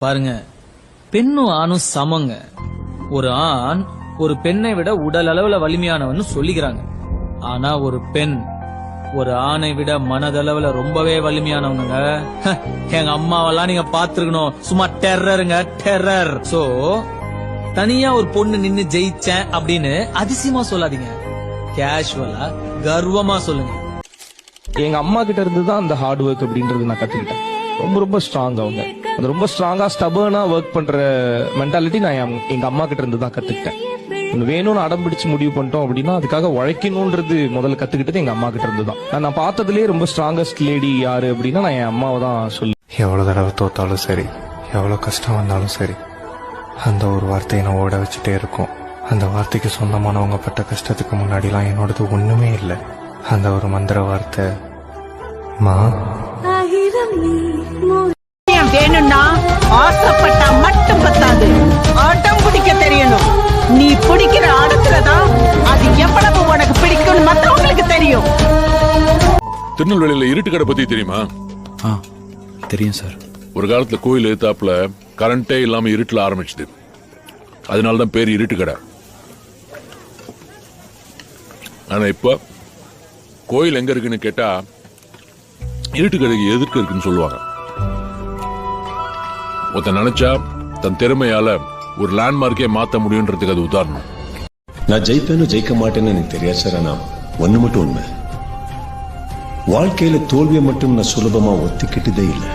பாருங்க, பெண்ணும் ஆணும் சமங்க. ஒரு ஆண் ஒரு பெண்ணை விட உடல் அளவுல வலிமையானவன்னு சொல்லிக்கிறாங்க. ஆனா ஒரு பெண் ஒரு ஆணை விட மனதளவுல ரொம்பவே வலிமையானவங்க. எங்க அம்மாவெல்லாம் நீங்க பாத்துருக்கணும், சும்மா டெரருங்க, டெரர். சோ தனியா ஒரு பொண்ணு நின்னு ஜெயிச்சேன் அப்படின்னு அதிசயமா சொல்லாதீங்க, கேஷுவலா கர்வமா சொல்லுங்க. எங்க அம்மா கிட்ட இருந்து தான் அந்த ஹார்ட் ஒர்க் அப்படின்றது நான் கத்துக்கிட்டேன். ரொம்ப ரொம்ப ஸ்ட்ராங் அவங்க. அந்த ரொம்ப ஸ்ட்ராங்கா ஸ்டபர்னா ஒர்க் பண்ற மென்டாலிட்டி நான் எங்க அம்மா கிட்ட இருந்து தான் கத்துக்கிட்டேன். வேணும்னு அடம் பிடிச்சு முடிவு பண்ணிட்டோம் அப்படின்னா அதுக்காக உழைக்கணும்ன்றது முதல்ல கத்துக்கிட்டது எங்க அம்மா கிட்ட இருந்து தான். நான் பார்த்ததுலேயே ரொம்ப ஸ்ட்ராங்கஸ்ட் லேடி யாரு அப்படின்னா நான் என் அம்மாவை தான் சொல்லி. எவ்வளவு தடவை தோத்தாலும் சரி, எவ்வளவு கஷ்டம் வந்தாலும் சரி, அந்த ஒரு வார்த்தையை நான் ஓட வச்சுட்டே இருக்கும். அந்த வார்த்தைக்கு சொந்தமானவங்க பட்ட கஷ்டத்துக்கு முன்னாடிலாம் என்னோடது ஒண்ணுமே இல்லை. அந்த ஒரு மந்திர வார்த்தை மா. வேணும்னா ஆசைப்பட்டா மட்டும் பத்தாது, ஆட்டம் பிடிக்க தெரியணும். நீ பிடிக்கிற ஆடத்துலதான் அது எவ்வளவு உனக்கு பிடிக்கும் மத்தவங்களுக்கு தெரியும். திருநெல்வேலியில இருட்டு கடை பத்தி தெரியுமா? தெரியும் சார். ஒரு காலத்துல கோயில் எதிர்த்தாப்புல கரண்டே இல்லாம இருட்டுல ஆரம்பிச்சது. அதனாலதான் பேர் இருட்டு கடை. ஆனா இப்ப கோயில் எங்க இருக்குன்னு கேட்டா இருட்டு கடைக்கு எதிர்க்க இருக்குன்னு சொல்லுவாங்க. ஒருத்தன் நினைச்சா தன் திறமையால ஒரு லேண்ட்மார்க்கே மாத்த முடியும்ன்றதுக்கு அது உதாரணம். நான் ஜெயிப்பேன்னு ஜெயிக்க மாட்டேன்னு எனக்கு தெரியாது சார். ஆனா ஒண்ணு மட்டும் உண்மை, வாழ்க்கையில தோல்வியை மட்டும் நான் சுலபமா ஒத்துக்கிட்டதே இல்லை.